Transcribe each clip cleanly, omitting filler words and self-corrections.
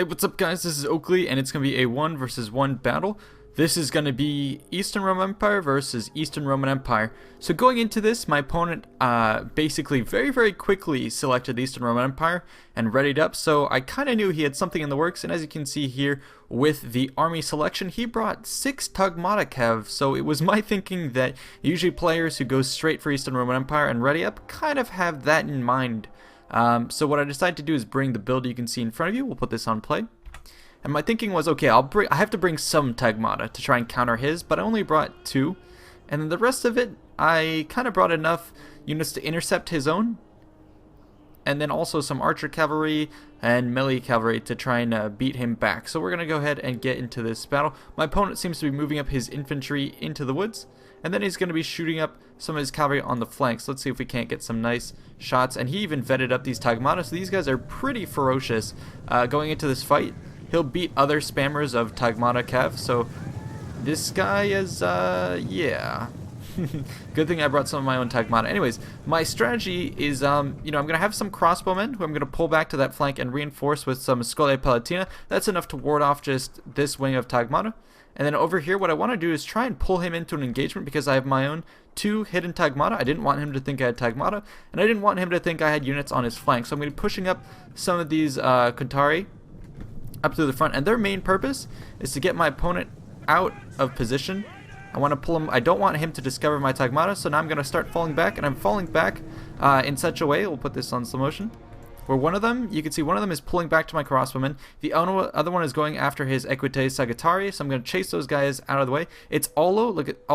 Hey, what's up guys, this is Oakley, and it's going to be a 1 versus 1 battle. This is going to be Eastern Roman Empire versus Eastern Roman Empire. So going into this, my opponent basically very quickly selected the Eastern Roman Empire and readied up, so I kind of knew he had something in the works, and as you can see here with the army selection, he brought 6 Tagmata cav, so it was my thinking that usually players who go straight for Eastern Roman Empire and ready up kind of have that in mind. So what I decided to do is bring the build you can see in front of you. We'll put this on play. And my thinking was, okay, I have to bring some Tagmata to try and counter his, but I only brought 2. And then the rest of it, I kind of brought enough units to intercept his own. And then also some archer cavalry and melee cavalry to try and beat him back. So we're going to go ahead and get into this battle. My opponent seems to be moving up his infantry into the woods. And then he's going to be shooting up some of his cavalry on the flanks. Let's see if we can't get some nice shots. And he even vetted up these Tagmata, so these guys are pretty ferocious going into this fight. He'll beat other spammers of Tagmata cav, so this guy is, yeah. Good thing I brought some of my own Tagmata. Anyways, my strategy is, I'm going to have some crossbowmen who I'm going to pull back to that flank and reinforce with some Scolae Palatina. That's enough to ward off just this wing of Tagmata. And then over here, what I want to do is try and pull him into an engagement because I have my own 2 hidden Tagmata. I didn't want him to think I had Tagmata, and I didn't want him to think I had units on his flank. So I'm going to be pushing up some of these Kuntari up to the front, and their main purpose is to get my opponent out of position. I want to pull him. I don't want him to discover my Tagmata, so now I'm going to start falling back, and I'm falling back in such a way, we'll put this on slow motion, where one of them, you can see one of them is pulling back to my crossbowmen. The other one is going after his Equite Sagittari, so I'm going to chase those guys out of the way. It's Olo, look at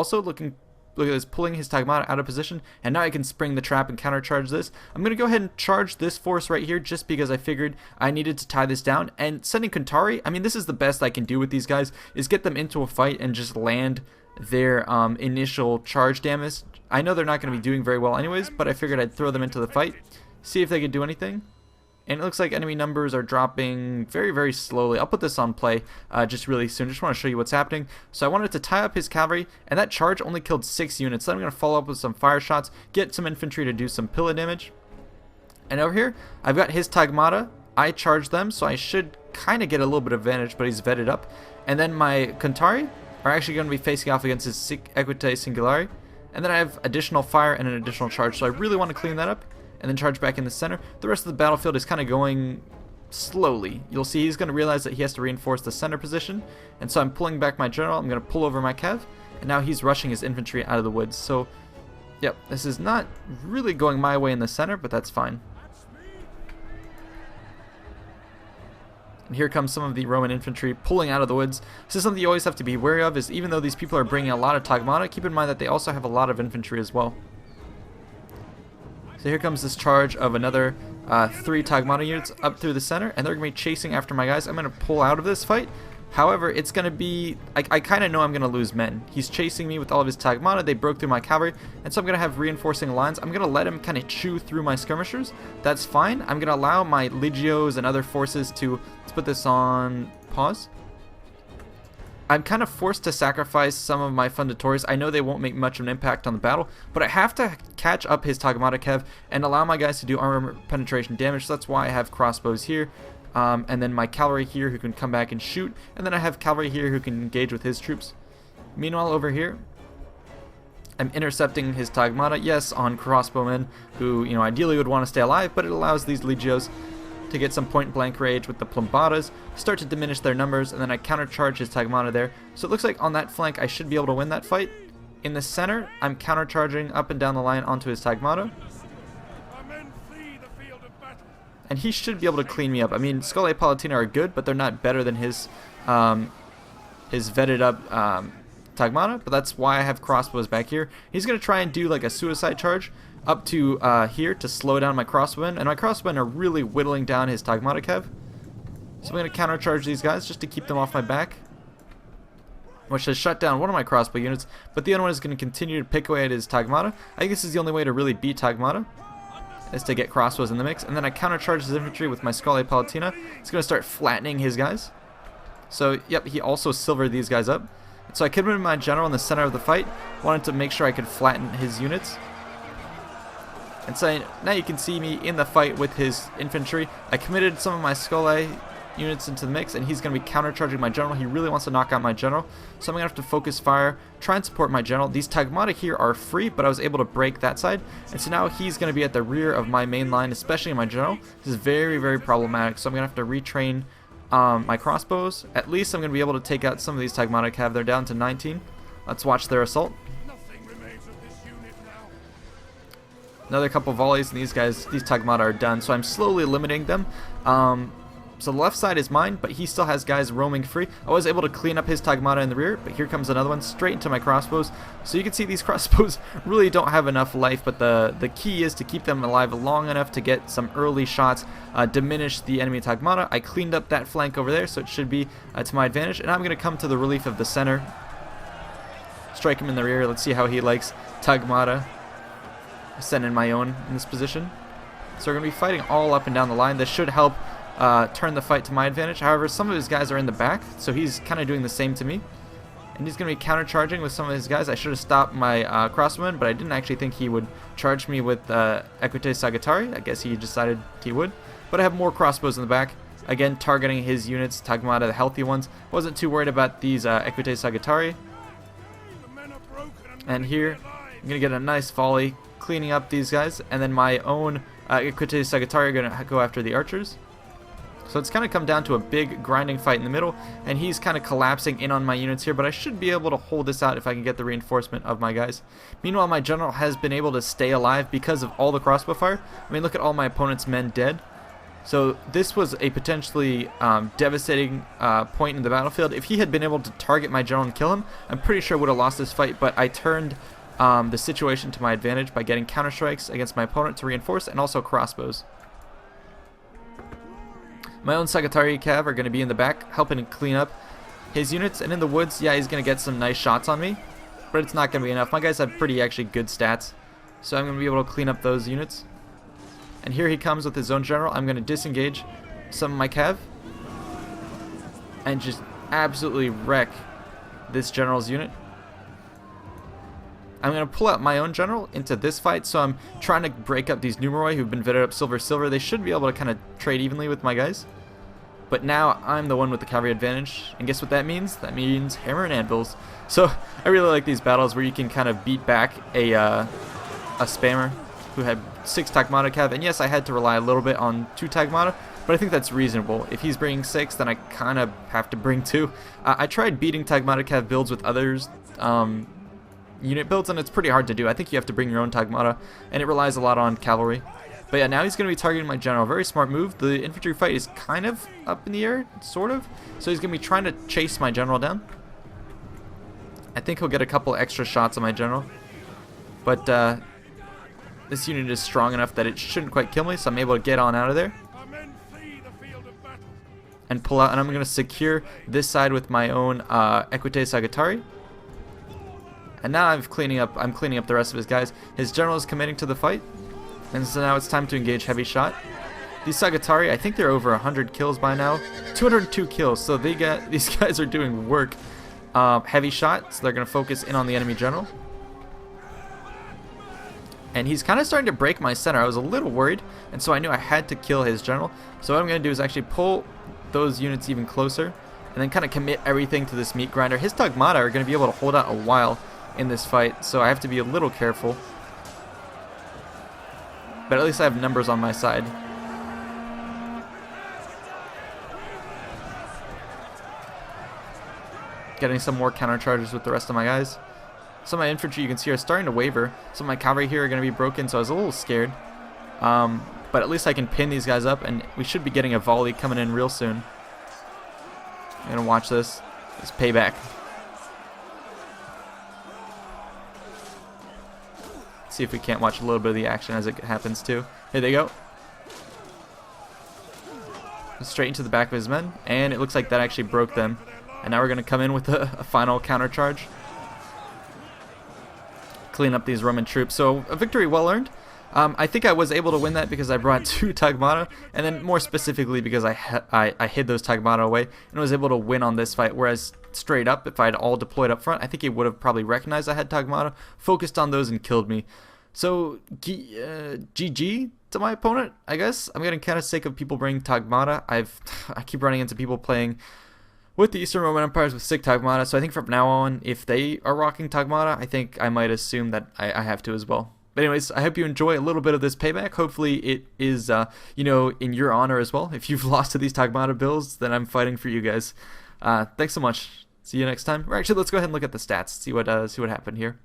this, pulling his Tagmata out of position, and now I can spring the trap and countercharge this. I'm going to go ahead and charge this force right here just because I figured I needed to tie this down. And sending Kuntari, I mean, this is the best I can do with these guys, is get them into a fight and just land their initial charge damage. I know they're not going to be doing very well anyways, but I figured I'd throw them into the fight, see if they could do anything. And it looks like enemy numbers are dropping very slowly. I'll put this on play just really soon. Just want to show you what's happening. So I wanted to tie up his cavalry, and that charge only killed 6 units. So I'm going to follow up with some fire shots, get some infantry to do some pillar damage. And over here, I've got his Tagmata. I charged them, so I should kind of get a little bit of advantage, but he's vetted up. And then my Kuntari are actually going to be facing off against his Equite Singulari. And then I have additional fire and an additional charge, so I really want to clean that up and then charge back in the center. The rest of the battlefield is kind of going slowly. You'll see he's going to realize that he has to reinforce the center position, and so I'm pulling back my general. I'm going to pull over my cav, and now he's rushing his infantry out of the woods. So, yep, this is not really going my way in the center, but that's fine. And here comes some of the Roman infantry pulling out of the woods. This is something you always have to be wary of, is even though these people are bringing a lot of Tagmata, keep in mind that they also have a lot of infantry as well. So here comes this charge of another 3 Tagmata units up through the center, and they're going to be chasing after my guys. I'm going to pull out of this fight. However, it's going to be, I kind of know I'm going to lose men. He's chasing me with all of his Tagmata. They broke through my cavalry, and so I'm going to have reinforcing lines. I'm going to let him kind of chew through my skirmishers. That's fine. I'm going to allow my legios and other forces to, let's put this on pause. I'm kind of forced to sacrifice some of my Fundatories. I know they won't make much of an impact on the battle, but I have to catch up his Tagmata kev and allow my guys to do armor penetration damage. So that's why I have crossbows here, and then my cavalry here who can come back and shoot, and then I have cavalry here who can engage with his troops. Meanwhile, over here, I'm intercepting his Tagmata, yes, on crossbowmen who, ideally would want to stay alive, but it allows these legios to get some point-blank rage with the Plombadas, start to diminish their numbers, and then I countercharge his Tagmata there. So it looks like on that flank I should be able to win that fight. In the center, I'm countercharging up and down the line onto his Tagmata. And he should be able to clean me up. I mean, Scolae Palatina are good, but they're not better than his vetted up Tagmata, but that's why I have crossbows back here. He's going to try and do like a suicide charge up to here to slow down my crossbowmen, and my crossbowmen are really whittling down his Tagmata kev. So I'm going to countercharge these guys just to keep them off my back, which has shut down one of my crossbow units, but the other one is going to continue to pick away at his Tagmata. I think this is the only way to really beat Tagmata, is to get crossbows in the mix, and then I countercharge his infantry with my Scolae Palatina. It's going to start flattening his guys. So, yep, he also silvered these guys up. So I committed my general in the center of the fight, wanted to make sure I could flatten his units. And so now you can see me in the fight with his infantry. I committed some of my Scolae units into the mix, and he's going to be countercharging my general. He really wants to knock out my general, so I'm going to have to focus fire, try and support my general. These Tagmata here are free, but I was able to break that side, and so now he's going to be at the rear of my main line, especially my general. This is very, very problematic, so I'm going to have to retrain my crossbows. At least I'm going to be able to take out some of these Tagmata cav. They're down to 19. Let's watch their assault. Another couple volleys, and these Tagmata are done, so I'm slowly eliminating them. So the left side is mine, but he still has guys roaming free. I was able to clean up his Tagmata in the rear, but here comes another one straight into my crossbows. So you can see these crossbows really don't have enough life, but the key is to keep them alive long enough to get some early shots, diminish the enemy Tagmata. I cleaned up that flank over there, so it should be to my advantage, and I'm going to come to the relief of the center. Strike him in the rear. Let's see how he likes Tagmata. Send in my own in this position. So we're going to be fighting all up and down the line. This should help turn the fight to my advantage. However, some of his guys are in the back, so he's kind of doing the same to me. And he's going to be countercharging with some of his guys. I should have stopped my crossbowman, but I didn't actually think he would charge me with Equite Sagittari. I guess he decided he would. But I have more crossbows in the back. Again, targeting his units, Tagmata, the healthy ones. Wasn't too worried about these Equite Sagittari. And here, I'm going to get a nice volley, cleaning up these guys, and then my own Equite Sagittari are going to go after the archers. So it's kind of come down to a big grinding fight in the middle, and he's kind of collapsing in on my units here, but I should be able to hold this out if I can get the reinforcement of my guys. Meanwhile, my general has been able to stay alive because of all the crossbow fire. I mean, look at all my opponent's men dead. So this was a potentially devastating point in the battlefield. If he had been able to target my general and kill him, I'm pretty sure I would have lost this fight, but I turned the situation to my advantage by getting counterstrikes against my opponent to reinforce, and also crossbows. My own Sagittari cav are going to be in the back helping to clean up his units, and in the woods, yeah, he's going to get some nice shots on me, but it's not going to be enough. My guys have pretty actually good stats, so I'm going to be able to clean up those units. And here he comes with his own general. I'm going to disengage some of my cav and just absolutely wreck this general's unit. I'm going to pull out my own general into this fight, so I'm trying to break up these Numeroi who've been vetted up silver. They should be able to kind of trade evenly with my guys. But now I'm the one with the cavalry advantage, and guess what that means? That means hammer and anvils. So I really like these battles where you can kind of beat back a spammer who had 6 Tagmata cav, and yes, I had to rely a little bit on 2 Tagmata, but I think that's reasonable. If he's bringing 6, then I kind of have to bring 2. I tried beating Tagmata cav builds with others unit builds, and it's pretty hard to do. I think you have to bring your own Tagmata, and it relies a lot on cavalry. But yeah, now he's going to be targeting my general. Very smart move. The infantry fight is kind of up in the air, sort of. So he's going to be trying to chase my general down. I think he'll get a couple extra shots on my general. But this unit is strong enough that it shouldn't quite kill me, so I'm able to get on out of there and pull out. And I'm going to secure this side with my own Equite Sagittari. And now I'm cleaning up the rest of his guys. His general is committing to the fight, and so now it's time to engage heavy shot. These Sagittari, I think they're over 100 kills by now. 202 kills, so these guys are doing work. Heavy shot, so they're going to focus in on the enemy general. And he's kind of starting to break my center. I was a little worried, and so I knew I had to kill his general. So what I'm going to do is actually pull those units even closer, and then kind of commit everything to this meat grinder. His Tagmata are going to be able to hold out a while in this fight, so I have to be a little careful. But at least I have numbers on my side. Getting some more counter charges with the rest of my guys. Some of my infantry, you can see, are starting to waver. Some of my cavalry here are going to be broken, so I was a little scared. But at least I can pin these guys up, and we should be getting a volley coming in real soon. I'm going to watch this. It's payback. See if we can't watch a little bit of the action as it happens too. Here they go. Straight into the back of his men, and it looks like that actually broke them. And now we're going to come in with a final counter charge. Clean up these Roman troops. So a victory well earned. I think I was able to win that because I brought 2 Tagmata, and then more specifically because I hid those Tagmata away and was able to win on this fight. Whereas straight up, if I had all deployed up front, I think he would have probably recognized I had Tagmata, focused on those, and killed me. So GG. to my opponent, I guess. I'm getting kind of sick of people bringing Tagmata. I keep running into people playing with the Eastern Roman Empires with sick Tagmata, so I think from now on, if they are rocking Tagmata, I think I might assume that I have to as well. But anyways, I hope you enjoy a little bit of this payback. Hopefully it is, in your honor as well. If you've lost to these Tagmata builds, then I'm fighting for you guys. Thanks so much. See you next time. Or actually, let's go ahead and look at the stats. See what happened here.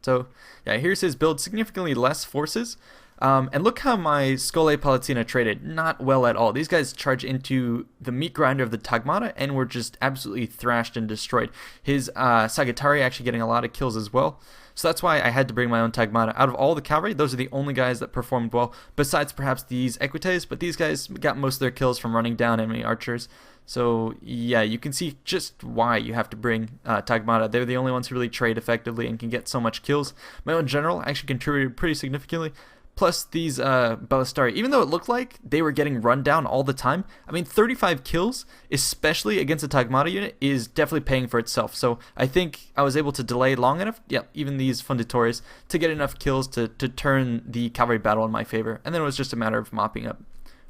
So yeah, here's his build. Significantly less forces. And look how my Scole Palatina traded. Not well at all. These guys charge into the meat grinder of the Tagmata and were just absolutely thrashed and destroyed. His Sagittari actually getting a lot of kills as well. So that's why I had to bring my own Tagmata. Out of all the cavalry, those are the only guys that performed well, besides perhaps these Equites, but these guys got most of their kills from running down enemy archers. So yeah, you can see just why you have to bring Tagmata. They're the only ones who really trade effectively and can get so much kills. My own general actually contributed pretty significantly. Plus these Ballistari, even though it looked like they were getting run down all the time, I mean 35 kills, especially against a Tagmata unit, is definitely paying for itself. So I think I was able to delay long enough, even these Funditores, to get enough kills to turn the cavalry battle in my favor. And then it was just a matter of mopping up.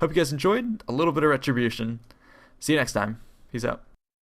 Hope you guys enjoyed a little bit of retribution. See you next time. Peace out.